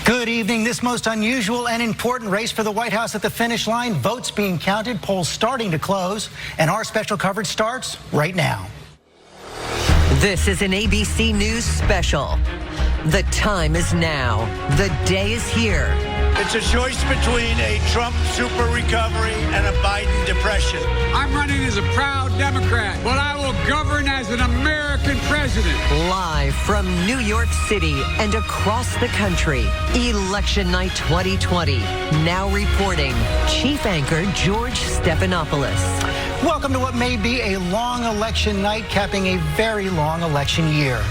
Good evening. This most unusual and important race for the White House at the finish line. Votes being counted, polls starting to close, and our special coverage starts right now. This is an ABC News special. The time is now. The day is here. It's a choice between a Trump super recovery and a Biden depression. I'm running as a proud Democrat, but I will govern as an American president. Live from New York City and across the country, Election Night 2020. Now reporting, Chief Anchor George Stephanopoulos. Welcome to what may be a long election night, capping a very long election year.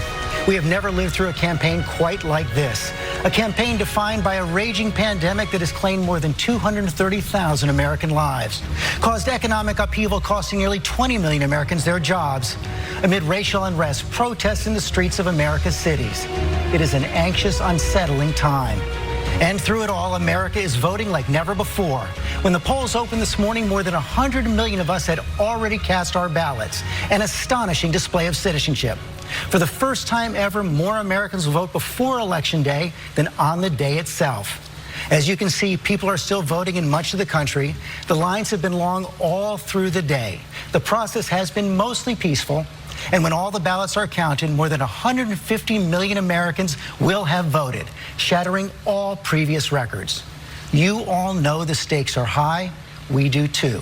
We have never lived through a campaign quite like this. A campaign defined by a raging pandemic that has claimed more than 230,000 American lives, caused economic upheaval costing nearly 20 million Americans their jobs, amid racial unrest, protests in the streets of America's cities. It is an anxious, unsettling time. And through it all, America is voting like never before. When the polls opened this morning, more than 100 million of us had already cast our ballots, an astonishing display of citizenship. For the first time ever, more Americans will vote before Election Day than on the day itself. As you can see, people are still voting in much of the country. The lines have been long all through the day. The process has been mostly peaceful. And when all the ballots are counted, more than 150 million Americans will have voted, shattering all previous records. You all know the stakes are high. We do too.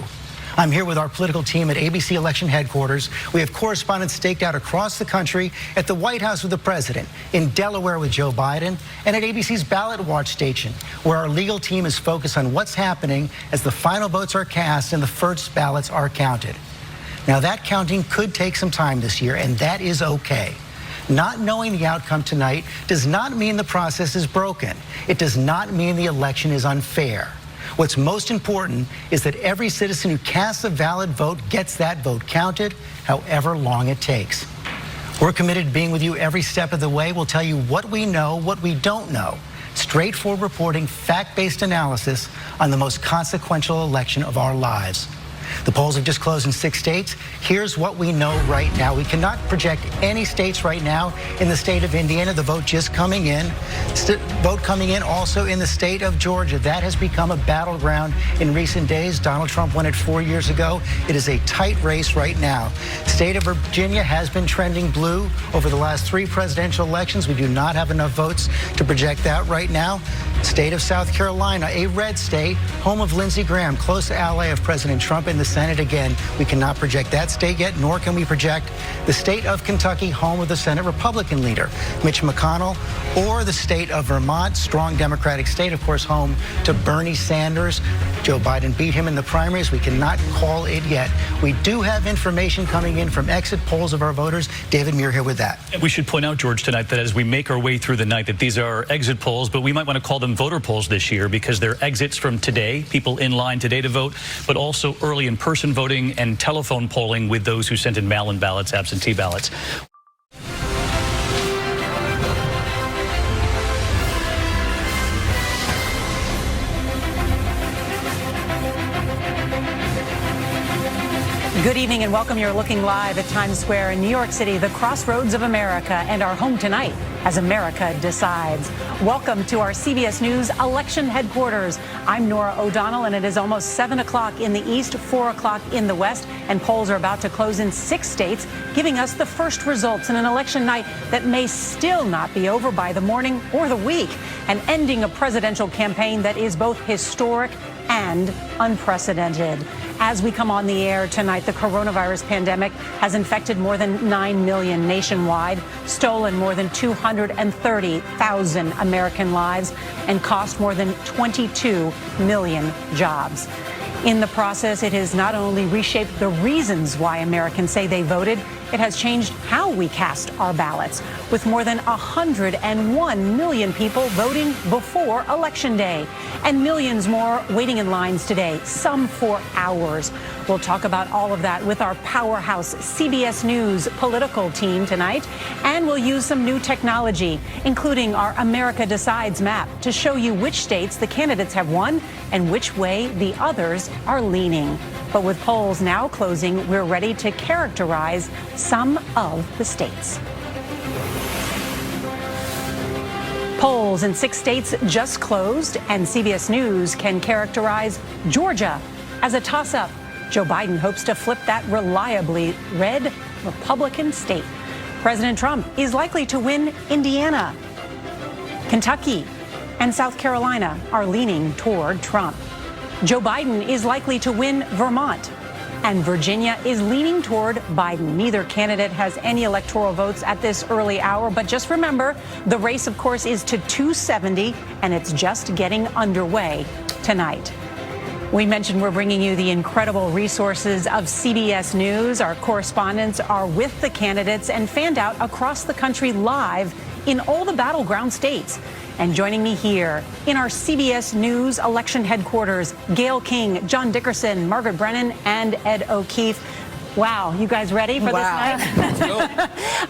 I'm here with our political team at ABC Election Headquarters. We have correspondents staked out across the country, at the White House with the president, in Delaware with Joe Biden, and at ABC's Ballot Watch station, where our legal team is focused on what's happening as the final votes are cast and the first ballots are counted. Now, that counting could take some time this year, and that is okay. Not knowing the outcome tonight does not mean the process is broken. It does not mean the election is unfair. What's most important is that every citizen who casts a valid vote gets that vote counted, however long it takes. We're committed to being with you every step of the way. We'll tell you what we know, what we don't know. Straightforward reporting, fact-based analysis on the most consequential election of our lives. The polls have just closed in 6 states. Here's what we know right now. We cannot project any states right now. In the state of Indiana, the vote just coming in. Vote coming in also in the state of Georgia. That has become a battleground in recent days. Donald Trump won it 4 years ago. It is a tight race right now. State of Virginia has been trending blue over the last 3 presidential elections. We do not have enough votes to project that right now. State of South Carolina, a red state, home of Lindsey Graham, close ally of President Trump in the Senate. Again, we cannot project that state yet, nor can we project the state of Kentucky, home of the Senate Republican leader, Mitch McConnell, or the state of Vermont, strong Democratic state, of course, home to Bernie Sanders. Joe Biden beat him in the primaries. We cannot call it yet. We do have information coming in from exit polls of our voters. David Muir here with that. We should point out, George, tonight that as we make our way through the night, that these are exit polls, but we might want to call them voter polls this year because they're exits from today, people in line today to vote, but also early in-person voting and telephone polling with those who sent in mail-in ballots, absentee ballots. Good evening and welcome. You're looking live at Times Square in New York City, the crossroads of America, and our home tonight as America decides. Welcome to our CBS News Election Headquarters. I'm Norah O'Donnell, and it is almost 7 o'clock in the east, 4 o'clock in the west, and polls are about to close in 6 states, giving us the first results in an election night that may still not be over by the morning or the week, and ending a presidential campaign that is both historic and unprecedented. As we come on the air tonight, the coronavirus pandemic has infected more than 9 million nationwide, stolen more than 230,000 American lives, and cost more than 22 million jobs. In the process, it has not only reshaped the reasons why Americans say they voted, it has changed how we cast our ballots, with more than 101 million people voting before Election Day, and millions more waiting in lines today, some for hours. We'll talk about all of that with our powerhouse CBS News political team tonight, and we'll use some new technology, including our America Decides map, to show you which states the candidates have won and which way the others are leaning. But with polls now closing, we're ready to characterize some of the states. Polls in 6 states just closed, and CBS News can characterize Georgia as a toss-up. Joe Biden hopes to flip that reliably red Republican state. President Trump is likely to win Indiana. Kentucky and South Carolina are leaning toward Trump. Joe Biden is likely to win Vermont, and Virginia is leaning toward Biden. Neither candidate has any electoral votes at this early hour, but just remember, the race, of course, is to 270, and it's just getting underway tonight. We mentioned we're bringing you the incredible resources of CBS News. Our correspondents are with the candidates and fanned out across the country live in all the battleground states. And joining me here in our CBS News election headquarters, Gayle King, John Dickerson, Margaret Brennan, and Ed O'Keefe. Wow, you guys ready for this night? Let's go.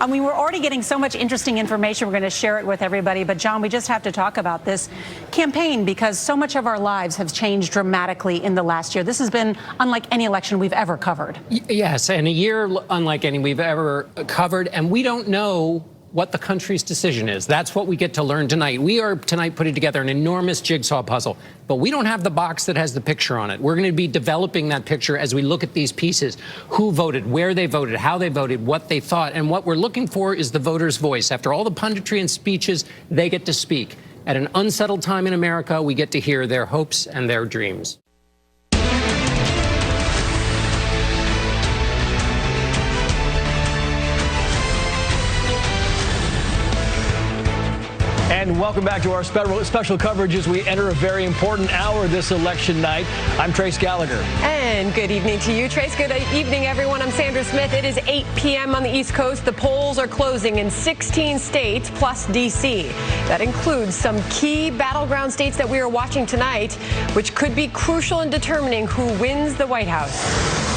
I mean, we're already getting so much interesting information. We're going to share it with everybody. But, John, we just have to talk about this campaign because so much of our lives have changed dramatically in the last year. This has been unlike any election we've ever covered. Yes, and a year unlike any we've ever covered. And we don't know what the country's decision is. That's what we get to learn tonight. We are tonight putting together an enormous jigsaw puzzle, but we don't have the box that has the picture on it. We're going to be developing that picture as we look at these pieces. Who voted, where they voted, how they voted, what they thought. And what we're looking for is the voter's voice. After all the punditry and speeches, they get to speak. At an unsettled time in America, we get to hear their hopes and their dreams. And welcome back to our special coverage as we enter a very important hour this election night. I'm Trace Gallagher. And good evening to you, Trace. Good evening, everyone. I'm Sandra Smith. It is 8 p.m. on the East Coast. The polls are closing in 16 states plus D.C. That includes some key battleground states that we are watching tonight, which could be crucial in determining who wins the White House.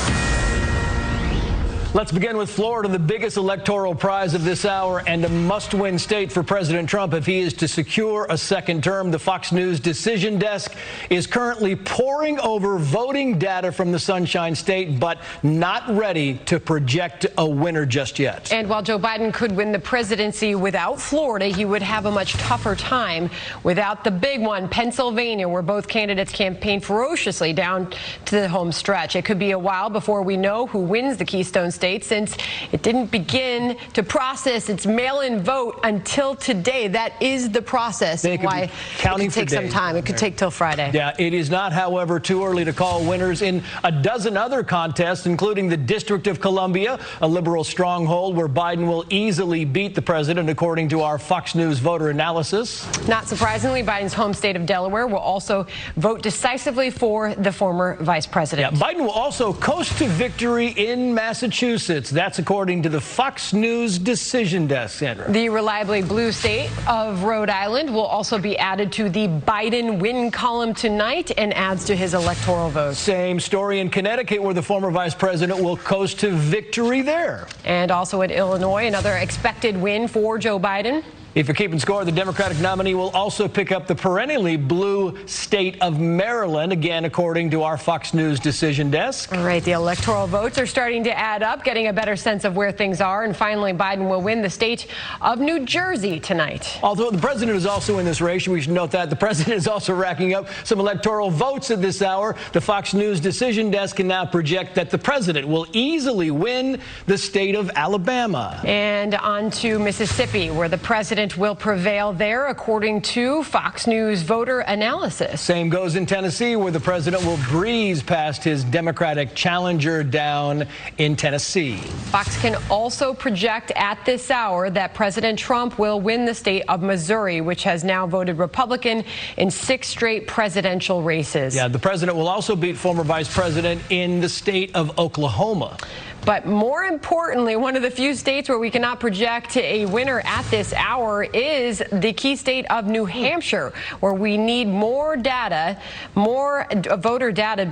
Let's begin with Florida, the biggest electoral prize of this hour and a must-win state for President Trump if he is to secure a second term. The Fox News decision desk is currently poring over voting data from the Sunshine State, but not ready to project a winner just yet. And while Joe Biden could win the presidency without Florida, he would have a much tougher time without the big one, Pennsylvania, where both candidates campaign ferociously down to the home stretch. It could be a while before we know who wins the Keystone State, since it didn't begin to process its mail-in vote until today. That is the process. Why it could take some time. It could take till Friday. Yeah, it is not, however, too early to call winners in a dozen other contests, including the District of Columbia, a liberal stronghold where Biden will easily beat the president, according to our Fox News voter analysis. Not surprisingly, Biden's home state of Delaware will also vote decisively for the former vice president. Yeah, Biden will also coast to victory in Massachusetts. That's according to the Fox News decision desk, Sandra. The reliably blue state of Rhode Island will also be added to the Biden win column tonight and adds to his electoral vote. Same story in Connecticut, where the former vice president will coast to victory there. And also in Illinois, another expected win for Joe Biden. If you're keeping score, the Democratic nominee will also pick up the perennially blue state of Maryland, again, according to our Fox News decision desk. All right, the electoral votes are starting to add up, getting a better sense of where things are. And finally, Biden will win the state of New Jersey tonight. Although the president is also in this race, we should note that the president is also racking up some electoral votes at this hour. The Fox News decision desk can now project that the president will easily win the state of Alabama. And on to Mississippi, where the president will prevail there, according to Fox News voter analysis. Same goes in Tennessee, where the president will breeze past his Democratic challenger down in Tennessee. Fox can also project at this hour that President Trump will win the state of Missouri, which has now voted Republican in 6 straight presidential races. Yeah, the president will also beat former vice president in the state of Oklahoma. But more importantly, one of the few states where we cannot project a winner at this hour is the key state of New Hampshire, where we need more data, more voter data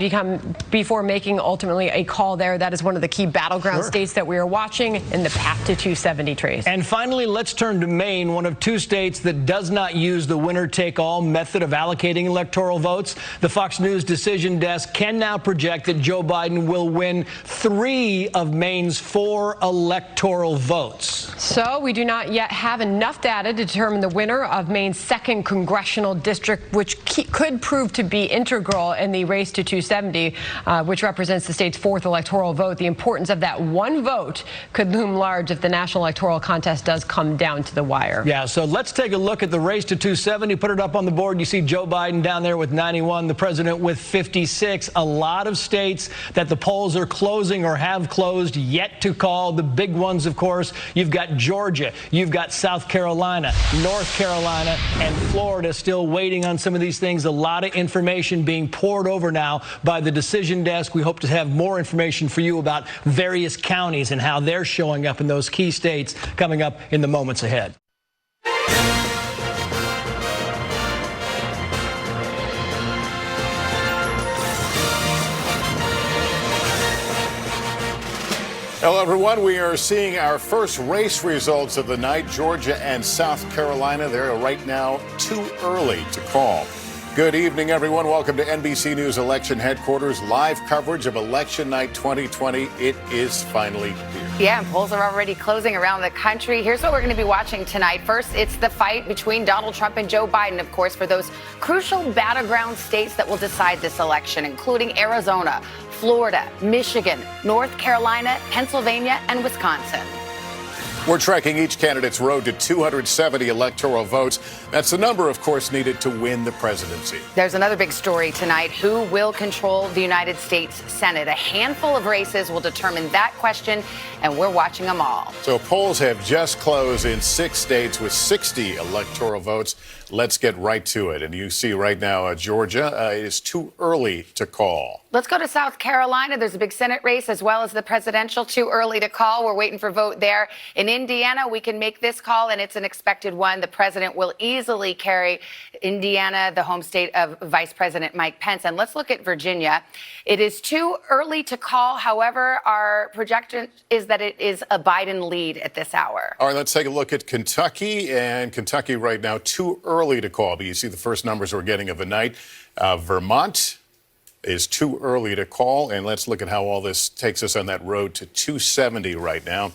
before making ultimately a call there. That is one of the key battleground states that we are watching in the path to 270, Trace. And finally, let's turn to Maine, one of 2 states that does not use the winner-take-all method of allocating electoral votes. The Fox News decision desk can now project that Joe Biden will win 3 of of Maine's 4 electoral votes. So we do not yet have enough data to determine the winner of Maine's 2nd congressional district, which could prove to be integral in the race to 270, which represents the state's 4th electoral vote. The importance of that one vote could loom large if the national electoral contest does come down to the wire. Yeah, so let's take a look at the race to 270. Put it up on the board. You see Joe Biden down there with 91, the president with 56. A lot of states that the polls are closing or have closed, yet to call. The big ones, of course, you've got Georgia, you've got South Carolina, North Carolina, and Florida still waiting on some of these things. A lot of information being poured over now by the decision desk. We hope to have more information for you about various counties and how they're showing up in those key states coming up in the moments ahead. Hello, everyone. We are seeing our first race results of the night. Georgia and South Carolina, they're right now too early to call. Good evening, everyone. Welcome to NBC News Election Headquarters. Live coverage of Election Night 2020. It is finally here. Yeah, and polls are already closing around the country. Here's what we're going to be watching tonight. First, it's the fight between Donald Trump and Joe Biden, of course, for those crucial battleground states that will decide this election, including Arizona, Florida, Michigan, North Carolina, Pennsylvania, and Wisconsin. We're tracking each candidate's road to 270 electoral votes. That's the number, of course, needed to win the presidency. There's another big story tonight. Who will control the United States Senate? A handful of races will determine that question, and we're watching them all. So polls have just closed in 6 states with 60 electoral votes. Let's get right to it. And you see right now, Georgia is too early to call. Let's go to South Carolina. There's a big Senate race as well as the presidential. Too early to call. We're waiting for vote there. In Indiana, we can make this call, and it's an expected one. The president will easily carry Indiana, the home state of Vice President Mike Pence. And let's look at Virginia. It is too early to call. However, our projection is that it is a Biden lead at this hour. All right, let's take a look at Kentucky. And Kentucky right now, too early to call. But you see the first numbers we're getting of the night. Vermont is too early to call. And let's look at how all this takes us on that road to 270 right now.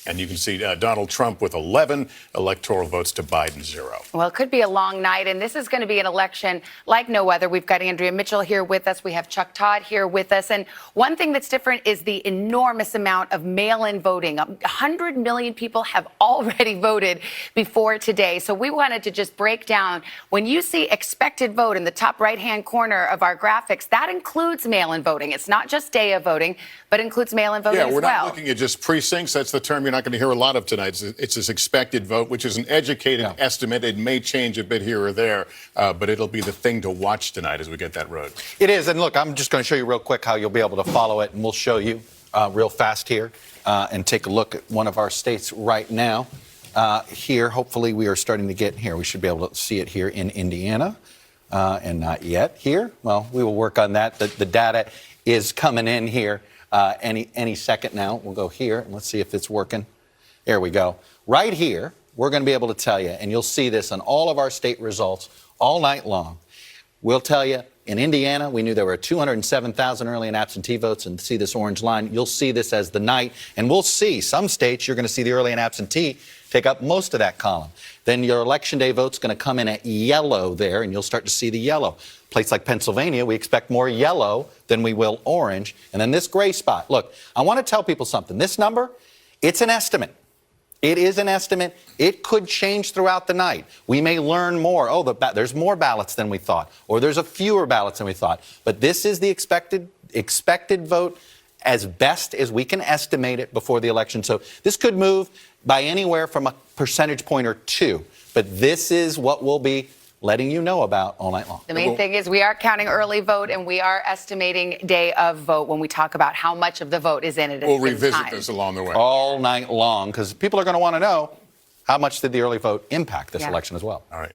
And you can see Donald Trump with 11 electoral votes to Biden 0. Well, it could be a long night, and this is going to be an election like no other. We've got Andrea Mitchell here with us. We have Chuck Todd here with us. And one thing that's different is the enormous amount of mail-in voting. 100 million people have already voted before today. So we wanted to just break down, when you see expected vote in the top right-hand corner of our graphics, that includes mail-in voting. It's not just day of voting, but includes mail-in voting as well. Yeah, we're not looking at just precincts. That's the term you're not going to hear a lot of tonight. It's this expected vote, which is an educated estimate. It may change a bit here or there, but it'll be the thing to watch tonight as we get that road. It is. And look, I'm just going to show you real quick how you'll be able to follow it. And we'll show you real fast here and take a look at one of our states right now. Here, hopefully we are starting to get here. We should be able to see it here in Indiana and not yet here. Well, we will work on that. The data is coming in here. Any second now. We'll go here and let's see if it's working. There we go. Right here, we're going to be able to tell you, and you'll see this on all of our state results all night long. We'll tell you, in Indiana, we knew there were 207,000 early and absentee votes, and see this orange line. You'll see this as the night, and we'll see some states you're going to see the early and absentee take up most of that column. Then your election day vote's going to come in at yellow there, and you'll start to see the yellow. Place like Pennsylvania, we expect more yellow than we will orange. And then this gray spot. Look, I want to tell people something. This number, it's an estimate. It is an estimate. It could change throughout the night. We may learn more. Oh, there's more ballots than we thought, or there's a fewer ballots than we thought. But this is the expected vote as best as we can estimate it before the election. So this could move by anywhere from a percentage point or two. But this is what we'll be letting you know about all night long. The main thing is we are counting early vote, and we are estimating day of vote when we talk about how much of the vote is in it. We'll revisit this along the way. All night long, because people are going to want to know how much did the early vote impact this election as well. All right.